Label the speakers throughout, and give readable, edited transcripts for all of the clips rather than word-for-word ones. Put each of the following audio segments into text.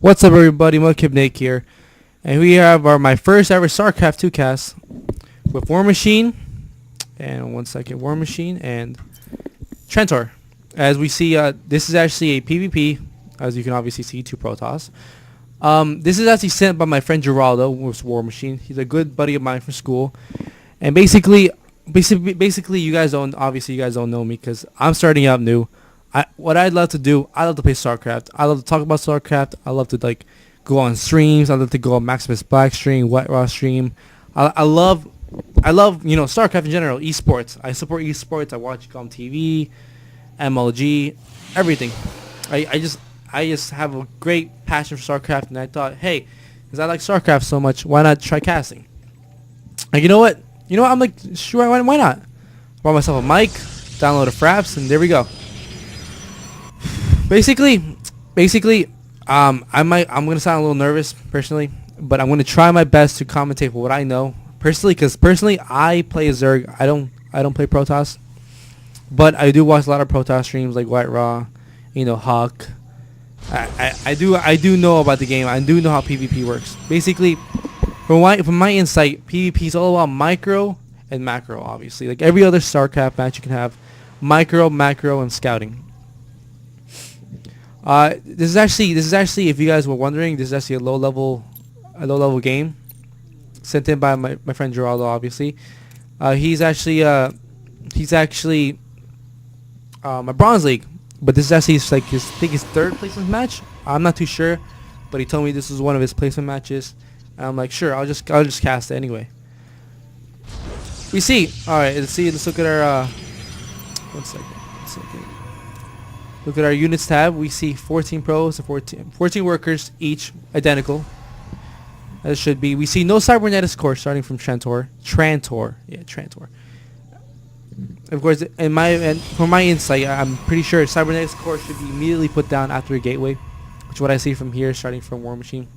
Speaker 1: What's up, everybody? Mudkip Nick here, and we have my first ever StarCraft 2 cast with WarMachine, and WarMachine and Trantor. As we see, this is actually a PvP, as you can obviously see, 2 Protoss. This is actually sent by my friend Geraldo with WarMachine. He's a good buddy of mine from school, and basically, you guys don't know me because I'm starting out new. What I'd love to do, I love to play StarCraft. I love to talk about StarCraft. I love to go on streams. I love to go on Maximus Black stream, White Raw stream. I love StarCraft in general. Esports. I support esports. I watch it on TV, MLG, everything. I just have a great passion for StarCraft, and I thought, hey, because I like StarCraft so much, why not try casting? Like, you know what? I'm like, sure, why not? Bought myself a mic, downloaded Fraps, and there we go. Basically, I'm gonna sound a little nervous personally, but I'm gonna try my best to commentate for what I know personally, because I play a Zerg. I don't play Protoss, but I do watch a lot of Protoss streams like White Raw, Hawk. I do know about the game. I do know how PvP works. Basically, from my insight, PvP is all about micro and macro. Obviously, like every other StarCraft match, you can have micro, macro, and scouting. This is actually, if you guys were wondering, this is actually a low level game sent in by my friend Geraldo. Obviously, he's actually a bronze league, but this is actually his third placement match. I'm not too sure, but he told me this was one of his placement matches, and I'm like, sure, I'll just cast it anyway. We see. All right, let's look at our one second. Look at our units tab. We see 14 pros and 14 workers, each identical. As it should be. We see no cybernetics core starting from Trantor. Trantor. Of course, from my insight, I'm pretty sure cybernetics core should be immediately put down after a gateway, which is what I see from here, starting from WarMachine.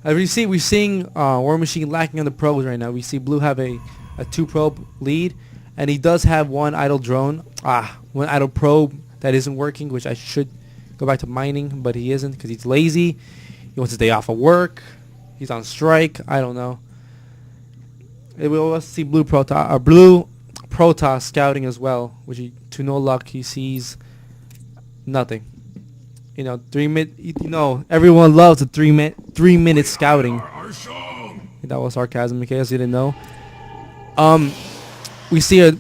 Speaker 1: As we see, we're seeing WarMachine lacking on the probes right now. We see Blue have a 2 probe lead, and he does have one idle drone. One idle probe that isn't working, which I should go back to mining, but he isn't because he's lazy. He wants his day off of work. He's on strike. I don't know. We will also see Blue Protoss scouting as well, which to no luck he sees nothing. 3 minute. Everyone loves the 3-minute scouting. That was sarcasm in case you didn't know. We see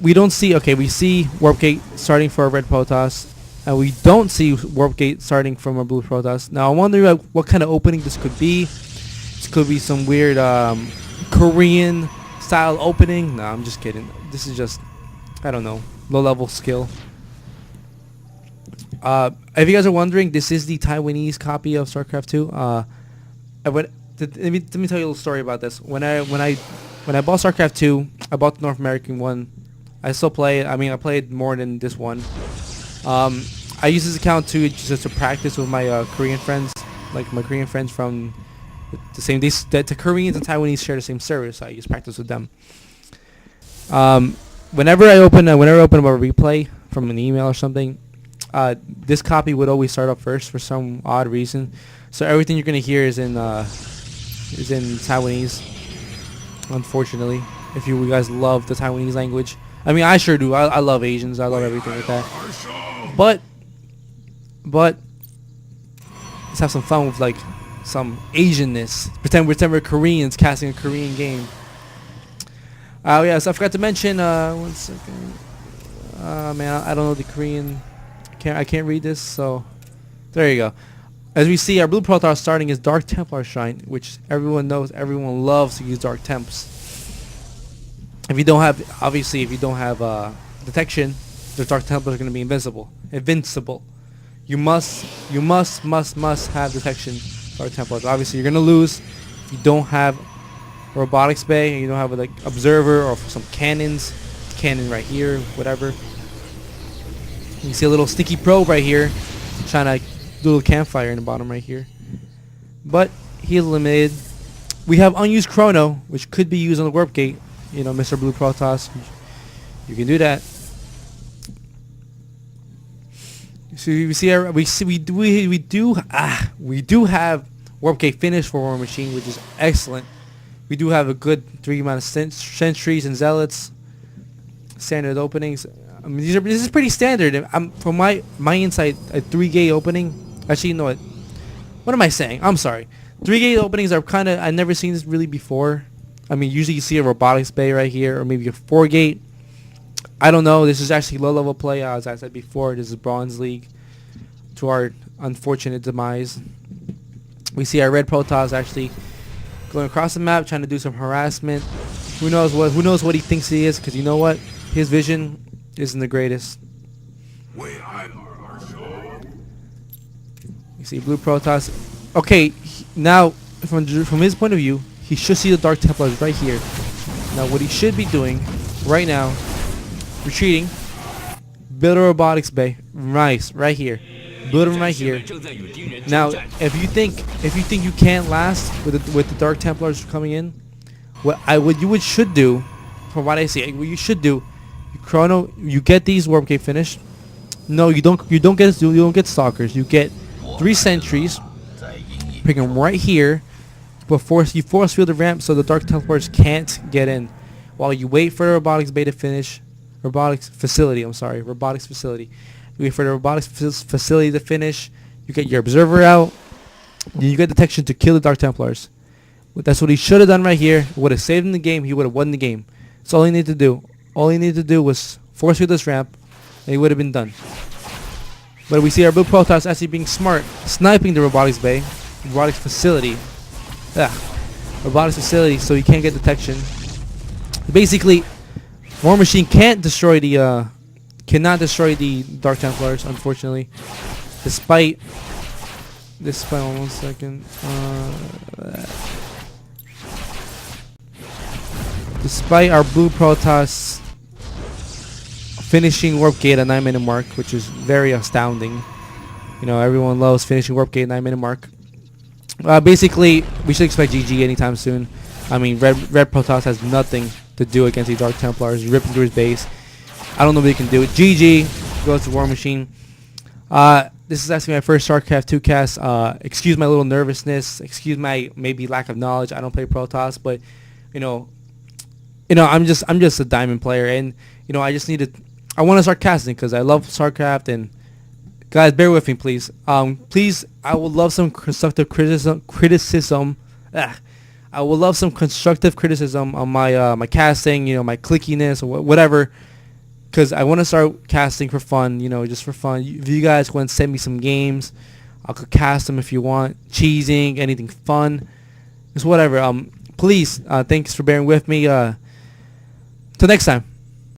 Speaker 1: Warp Gate starting for a red Protoss, and we don't see Warp Gate starting from a blue Protoss. Now I'm wondering what kind of opening this could be. This could be some weird Korean style opening. No, I'm just kidding. This is just, I don't know, low level skill. If you guys are wondering, this is the Taiwanese copy of StarCraft 2. Let me tell you a little story about this. When I bought StarCraft 2, I bought the North American one. I still play it. I played more than this one. I use this account just to practice with my Korean friends, like my Korean friends from the same. The Koreans and Taiwanese share the same server, so I use practice with them. Whenever I open up a replay from an email or something, this copy would always start up first for some odd reason. So everything you're gonna hear is in Taiwanese. Unfortunately, if you guys love the Taiwanese language, I sure do. I love Asians. I love everything like that. But let's have some fun with some Asianness. Pretend we're Koreans casting a Korean game. So I forgot to mention. 1 second. Man, I don't know the Korean. I can't read this. So there you go. As we see, our blue Protoss starting is Dark Templar Shrine, which everyone knows. Everyone loves to use Dark Temps. If you don't have detection, the Dark Templars are going to be invincible. You must have detection, Dark Templars. Obviously, you're going to lose if you don't have robotics bay and you don't have observer or some cannons. Cannon right here, whatever. You can see a little sticky probe right here, trying to do a little campfire in the bottom right here. But he's limited. We have unused chrono, which could be used on the warp gate. Mr. Blue Protoss, you can do that. So we see our, we do have Warp Gate finish for WarMachine, which is excellent. We do have a good 3 amount of sentries and zealots. Standard openings. I mean, this is pretty standard. From my insight, a 3-gate opening. Actually, you know what am I saying? I'm sorry. 3-gate openings are kind of, I've never seen this really before. I mean, usually you see a robotics bay right here, or maybe a 4-gate. I don't know. This is actually low-level play. As I said before, this is Bronze League. To our unfortunate demise. We see our red Protoss actually going across the map, trying to do some harassment. Who knows what he thinks he is? Because you know what? His vision isn't the greatest. You see blue Protoss. Okay, now from his point of view, he should see the Dark Templars right here. Now what he should be doing right now, retreating, build a robotics bay. Nice, right here. Build them right here. Now, if you think you can't last with the Dark Templars coming in, what you should do, from what I see, what you should do, you get these Warp Gate finished. No, you don't get stalkers. You get 3 sentries. Bring them right here. You force field the ramp so the Dark Templars can't get in, while you wait for the robotics bay to finish. Robotics facility. You wait for the robotics facility to finish. You get your observer out. You get detection to kill the Dark Templars. That's what he should have done right here. Would have saved him the game. He would have won the game. That's all he needed to do. All he needed to do was force through this ramp, and he would have been done. But we see our blue Protoss actually being smart, sniping the robotics bay, robotics facility. Robotics facility, so he can't get detection. Basically, WarMachine cannot destroy the Dark Templars, unfortunately. Despite 1 second. Despite our blue Protoss finishing Warp Gate at 9-minute mark, which is very astounding. You know, everyone loves finishing Warp Gate at 9-minute mark. Basically, we should expect GG anytime soon. I mean, red Protoss has nothing to do against the Dark Templars, ripping through his base. I don't know if he can do it. GG goes to WarMachine. This is actually my first StarCraft 2 cast. Excuse my little nervousness. Excuse my maybe lack of knowledge. I don't play Protoss, but I'm just a diamond player, and I want to start casting because I love StarCraft. And guys, bear with me, please. Please, I would love some constructive criticism. I would love some constructive criticism on my casting. My clickiness or whatever. Because I want to start casting for fun, just for fun. If you guys want to send me some games, I could cast them if you want. Cheesing, anything fun, just whatever. Please, thanks for bearing with me. Till next time.